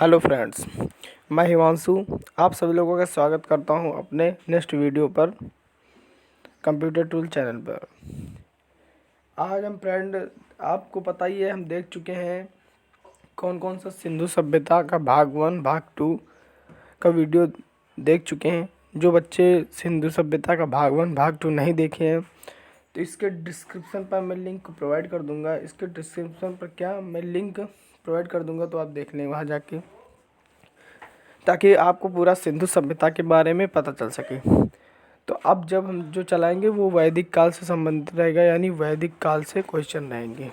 Hello friends, मैं हिमांशु आप सभी लोगों का स्वागत करता हूं अपने नेक्स्ट वीडियो पर कंप्यूटर टूल चैनल पर। आज हम फ्रेंड आपको पता ही है, हम देख चुके हैं कौन कौन सा सिंधु सभ्यता का भाग 1 भाग 2 का वीडियो देख चुके हैं। जो बच्चे सिंधु सभ्यता का भाग 1 भाग 2 नहीं देखे हैं तो इसके डिस्क्रिप्शन पर मैं लिंक प्रोवाइड कर दूंगा। इसके डिस्क्रिप्शन पर क्या मैं लिंक प्रोवाइड कर दूंगा, तो आप देख लें वहाँ जाके, ताकि आपको पूरा सिंधु सभ्यता के बारे में पता चल सके। तो अब जब हम जो चलाएंगे वो वैदिक काल से संबंधित रहेगा, यानी वैदिक काल से क्वेश्चन रहेंगे।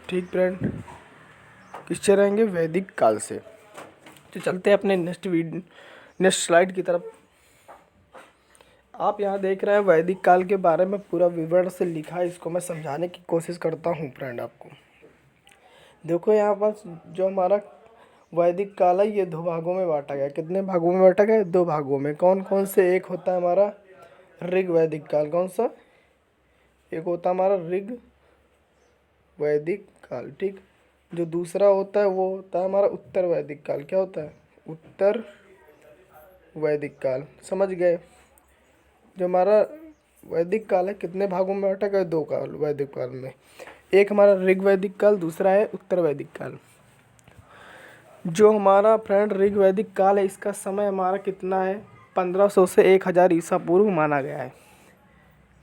ठीक फ्रेंड, किससे रहेंगे? वैदिक काल से। तो चलते हैं अपने नेक्स्ट स्लाइड की तरफ। आप यहाँ देख रहे हैं वैदिक काल के बारे में पूरा विवरण से लिखा है। इसको मैं समझाने की कोशिश करता हूँ फ्रेंड आपको। देखो यहाँ पर जो हमारा वैदिक काल है ये 2 भागों में बांटा गया। कितने भागों में बांटा गया? 2 भागों में। कौन कौन से? एक होता है हमारा ऋग वैदिक काल। कौन सा? एक होता है हमारा ऋग वैदिक काल। ठीक। जो दूसरा होता है वो होता है हमारा उत्तर वैदिक काल। क्या होता है? उत्तर वैदिक काल। समझ गए? जो हमारा वैदिक काल है कितने भागों में बांटा गया? 2 काल वैदिक काल में। एक हमारा ऋग वैदिक काल, दूसरा है उत्तर वैदिक काल। जो हमारा फ्रेंड ऋग वैदिक काल है इसका समय हमारा कितना है? 1500 से 1000 ईसा पूर्व माना गया है।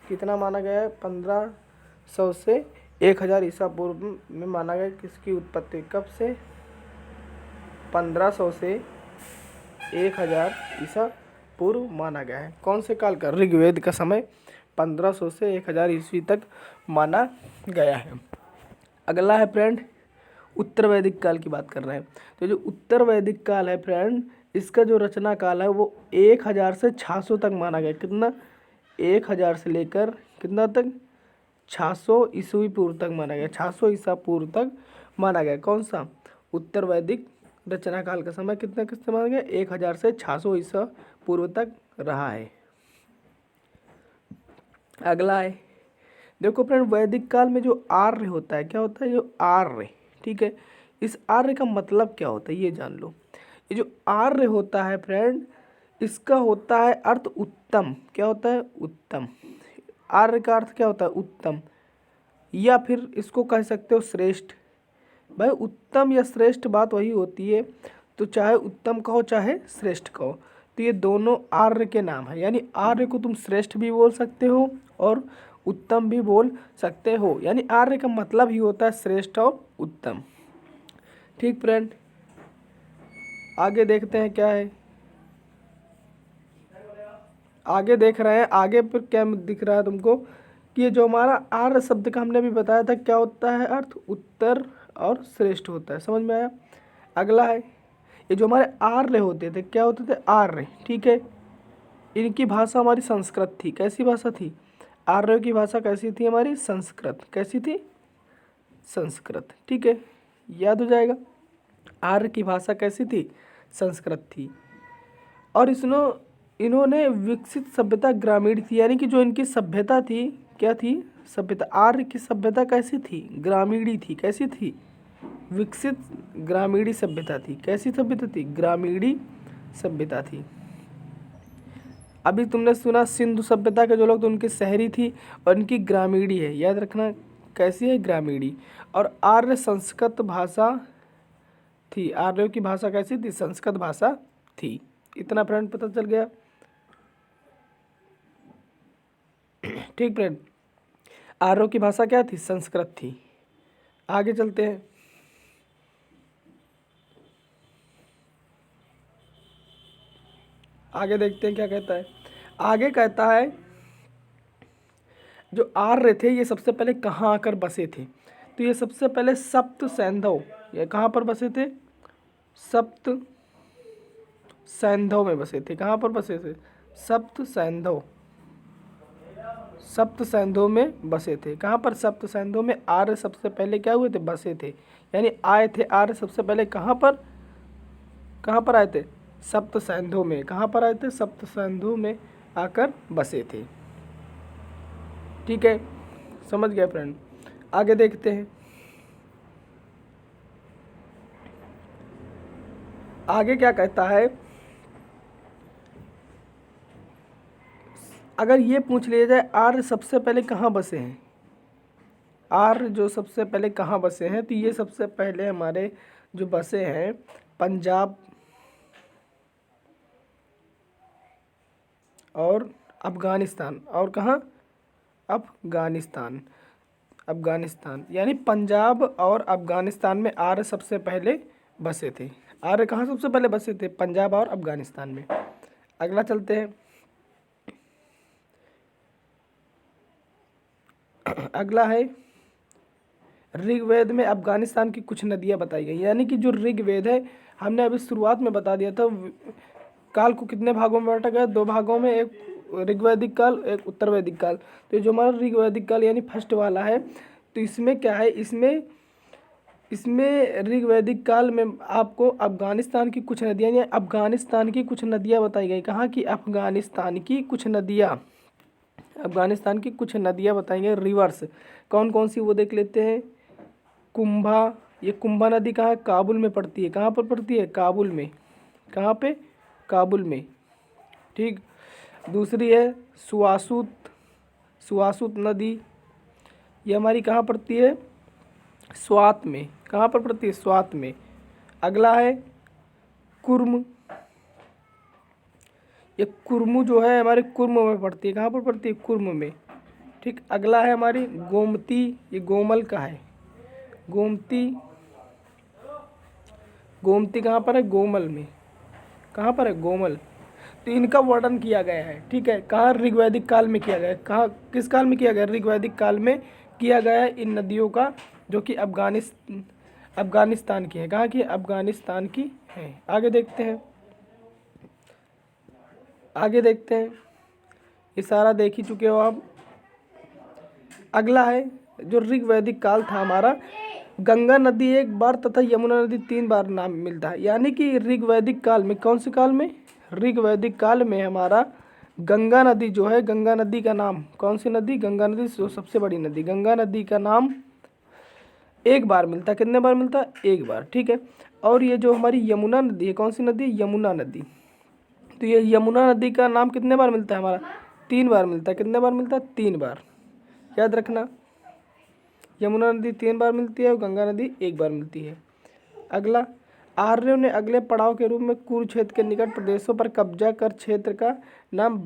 कितना माना गया है? 1500 से 1000 ईसा पूर्व में माना गया। किसकी उत्पत्ति कब से? 1500 से 1000 ईसा पूर्व माना गया है। कौन से काल का? ऋग्वेद का समय 1500 से 1000 ईस्वी तक माना गया है। अगला है फ्रेंड उत्तर वैदिक काल की बात कर रहे हैं। तो जो उत्तर वैदिक काल है फ्रेंड, इसका जो रचना काल है वो 1000 से 600 तक माना गया। कितना? 1000 से लेकर कितना तक? 600 ईस्वी पूर्व तक माना गया। 600 ईसा पूर्व तक माना गया। कौन सा? उत्तर वैदिक रचना काल का समय कितना किससे माना गया? 1000 से 600 ईसा पूर्व तक रहा है। अगला है, देखो फ्रेंड वैदिक काल में जो आर्य होता है, क्या होता है? जो आर्य, ठीक है, इस आर्य का मतलब क्या होता है ये जान लो। ये जो आर्य होता है फ्रेंड, इसका होता है अर्थ उत्तम। क्या होता है? उत्तम। आर्य का अर्थ क्या होता है? उत्तम, या फिर इसको कह सकते हो श्रेष्ठ। भाई उत्तम या श्रेष्ठ बात वही होती है, तो चाहे उत्तम कहो चाहे श्रेष्ठ कहो, तो ये दोनों आर्य के नाम है। यानी आर्य को तुम श्रेष्ठ भी बोल सकते हो और उत्तम भी बोल सकते हो। यानी आर्य का मतलब ही होता है श्रेष्ठ और उत्तम। ठीक फ्रेंड, आगे देखते हैं क्या है। आगे देख रहे हैं, आगे पर क्या दिख रहा है तुमको कि ये जो हमारा आर्य शब्द का हमने भी बताया था क्या होता है अर्थ? उत्तर और श्रेष्ठ होता है। समझ में आया? अगला है, ये जो हमारे आर्य होते थे क्या होते थे? आर्य। ठीक है, इनकी भाषा हमारी संस्कृत थी। कैसी भाषा थी? आर्यों की भाषा कैसी थी हमारी? संस्कृत। कैसी थी? संस्कृत। ठीक है, याद हो जाएगा। आर्य की भाषा कैसी थी? संस्कृत थी। और इन्होंने विकसित सभ्यता ग्रामीण थी, यानी कि जो इनकी सभ्यता थी क्या थी? सभ्यता। आर्य की सभ्यता कैसी थी? ग्रामीणी थी। कैसी थी? विकसित ग्रामीणी सभ्यता थी। कैसी सभ्यता थी? ग्रामीणी सभ्यता थी। अभी तुमने सुना सिंधु सभ्यता के जो लोग, तो उनकी शहरी थी और इनकी ग्रामीणी है। याद रखना कैसी है? ग्रामीणी। और आर्य संस्कृत भाषा थी। आर्यों की भाषा कैसी थी? संस्कृत भाषा थी। इतना फ्रेंड पता चल गया। ठीक फ्रेंड, आर्यों की भाषा क्या थी? संस्कृत थी। आगे चलते हैं। आगे देखते हैं क्या कहता है। आगे कहता है जो आर्य थे ये सबसे पहले कहाँ आकर बसे थे? तो ये सबसे पहले सप्त सैंधव, ये कहाँ पर बसे थे? सप्त सैंधव में बसे थे। कहाँ पर बसे थे? सप्त सैंधव। सप्त सैंधव में बसे थे। कहाँ पर? सप्त सैंधव में आर्य सबसे पहले क्या हुए थे? बसे थे। यानी आए थे आर्य सबसे पहले कहाँ पर? कहाँ पर आए थे? सप्त सैंधव में। कहाँ पर आए थे? सप्त सैंधव में आकर बसे थे। ठीक है, समझ गए फ्रेंड। आगे देखते हैं। आगे क्या कहता है, अगर ये पूछ लिया जाए आर्य सबसे पहले कहाँ बसे हैं, आर्य जो सबसे पहले कहाँ बसे हैं, तो ये सबसे पहले हमारे जो बसे हैं पंजाब और अफ़गानिस्तान, और कहाँ, अफ़गानिस्तान, अफ़गानिस्तान यानी पंजाब और अफ़गानिस्तान में आर्य सबसे पहले बसे थे। आर्य कहाँ सबसे पहले बसे थे, पंजाब और अफ़गानिस्तान में। अगला चलते हैं, अगला है ऋग्वेद में अफ़गानिस्तान की कुछ नदियाँ बताई गई। यानी कि जो ऋग्वेद है, हमने अभी शुरुआत में बता दिया था, काल को कितने भागों में बांटा गया, 2 भागों में, एक ऋग्वैदिक काल, एक उत्तर वैदिक काल। तो जो हमारा ऋग्वैदिक काल यानी फर्स्ट वाला है, तो इसमें क्या है, इसमें ऋग्वैदिक काल में आपको अफ़गानिस्तान की कुछ नदियाँ या अफ़गानिस्तान की कुछ नदियाँ बताई गई। कहाँ की, अफ़गानिस्तान की कुछ नदियाँ, अफ़गानिस्तान की कुछ नदियाँ बताई गई, रिवर्स। कौन कौन सी वो देख लेते हैं। कुंभा, ये कुंभा नदी कहाँ है, काबुल में पड़ती है। कहाँ पर पड़ती है, काबुल में। कहाँ पे, काबुल में, ठीक। दूसरी है सुवासुत, सुवासुत नदी, ये हमारी कहाँ पड़ती है, स्वात में। कहाँ पर पड़ती है, स्वात में। अगला है कुर्म, ये कुर्मू जो है हमारे कुर्म में पड़ती है। कहाँ पर पड़ती है, कुर्म में, ठीक। अगला है हमारी गोमती, ये गोमल का है, गोमती, गोमती कहाँ पर है, गोमल में। कहाँ पर है, गोमल। तो इनका वर्णन किया गया है, ठीक है। कहाँ, ऋग्वैदिक काल में किया गया है। कहाँ, किस काल में किया गया, ऋग्वैदिक काल में किया गया है इन नदियों का, जो कि अफ़गानिस्तान की है। कहाँ की, अफ़गानिस्तान की है। आगे देखते हैं, आगे देखते हैं, ये सारा देख ही चुके हो आप। अगला है जो ऋग्वैदिक काल था हमारा, गंगा नदी एक बार तथा यमुना नदी 3 बार नाम मिलता है। यानी कि ऋग्वैदिक काल में, कौन से काल में, ऋग्वैदिक काल में हमारा गंगा नदी जो है, गंगा नदी का नाम, कौन सी नदी, गंगा नदी जो सबसे बड़ी नदी, गंगा नदी का नाम एक बार मिलता है। कितने बार मिलता है, एक बार, ठीक है। और ये जो हमारी यमुना नदी है, कौन सी नदी, यमुना नदी, तो ये यमुना नदी का नाम कितने बार मिलता है हमारा, 3 बार मिलता है। कितने बार मिलता है, 3 बार, याद रखना। यमुना नदी 3 बार मिलती है और गंगा नदी 1 बार मिलती है। अगला, आर्यों ने अगले पड़ाव के रूप में कुरुक्षेत्र के निकट प्रदेशों पर कब्जा कर क्षेत्र का नाम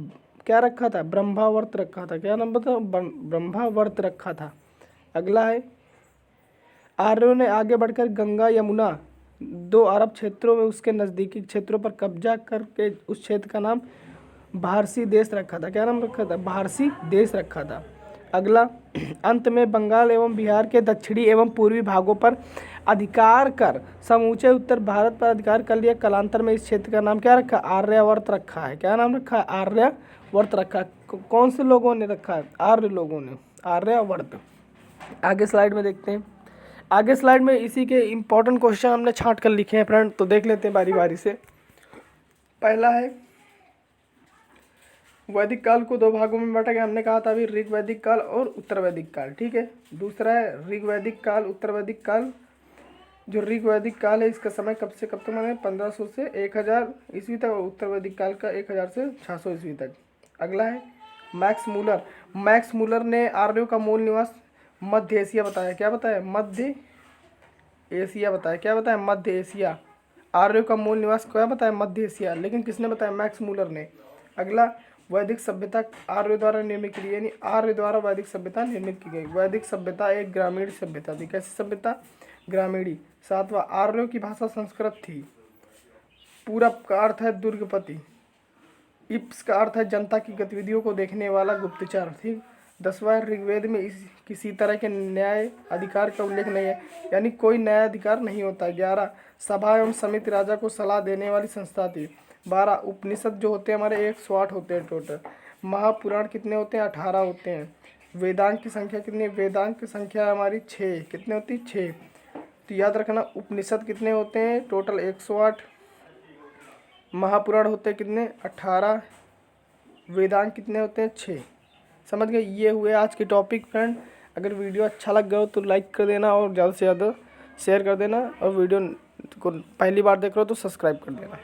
क्या रखा था, ब्रह्मावर्त रखा था। क्या नाम था, ब्रह्मावर्त रखा था। अगला है, आर्यों ने आगे बढ़कर गंगा यमुना 2 अरब क्षेत्रों में उसके नज़दीकी क्षेत्रों पर कब्जा करके उस क्षेत्र का नाम भारसी देश रखा था। क्या नाम रखा था, भारसी देश रखा था। अगला, अंत में बंगाल एवं बिहार के दक्षिणी एवं पूर्वी भागों पर अधिकार कर समूचे उत्तर भारत पर अधिकार कर लिया। कालांतर में इस क्षेत्र का नाम क्या रखा, आर्यावर्त रखा है। क्या नाम रखा है, आर्यावर्त रखा है। कौन से लोगों ने रखा है, आर्य लोगों ने, आर्यावर्त। आगे स्लाइड में देखते हैं, आगे स्लाइड में इसी के इम्पोर्टेंट क्वेश्चन हमने छांट कर लिखे हैं फ्रेंड, तो देख लेते हैं बारी बारी से। पहला है, वैदिक काल को 2 भागों में बांटा गया, हमने कहा था अभी, ऋग्वैदिक काल और उत्तर वैदिक काल, ठीक है। दूसरा है ऋग्वैदिक काल, उत्तर वैदिक काल। जो ऋग्वैदिक काल है इसका समय कब से कब तक माने, 1500 से 1000 ईस्वी तक, और उत्तर वैदिक काल का 1000 से 600 ईस्वी तक। अगला है मैक्स मूलर, मैक्स मूलर ने आर्यों का मूल निवास मध्य एशिया बताया। क्या बताया, मध्य एशिया बताया। क्या बताया, मध्य एशिया। आर्यों का मूल निवास क्या बताया, मध्य एशिया। लेकिन किसने बताया, मैक्स मूलर ने। अगला, वैदिक सभ्यता आर्य द्वारा निर्मित की गई, यानी आर्य द्वारा वैदिक सभ्यता निर्मित की गई। वैदिक सभ्यता एक ग्रामीण सभ्यता थी। कैसी सभ्यता, ग्रामीणी। 7वां, आर्यों की भाषा संस्कृत थी। पूरब का अर्थ है दुर्गपति। इप्स का अर्थ है जनता की गतिविधियों को देखने वाला गुप्तचर, ठीक। 10वां, ऋग्वेद में किसी तरह के न्याय अधिकार का उल्लेख नहीं है, यानी कोई न्याय अधिकार नहीं होता। 11, सभा एवं समिति राजा को सलाह देने वाली संस्था थी। 12, उपनिषद जो होते हैं हमारे 108 होते हैं टोटल। महापुराण कितने होते हैं, 18 होते हैं। वेदांग की संख्या कितनी, वेदांग की संख्या हमारी 6। कितने होती है, 6। तो याद रखना, उपनिषद कितने होते हैं, टोटल 108। महापुराण होते हैं कितने, 18। वेदांग कितने होते हैं, 6। समझ गए, ये हुए आज के टॉपिक फ्रेंड। अगर वीडियो अच्छा लग गया हो तो लाइक कर देना और ज़्यादा से ज़्यादा शेयर कर देना, और वीडियो को पहली बार देख रहे हो तो सब्सक्राइब कर देना।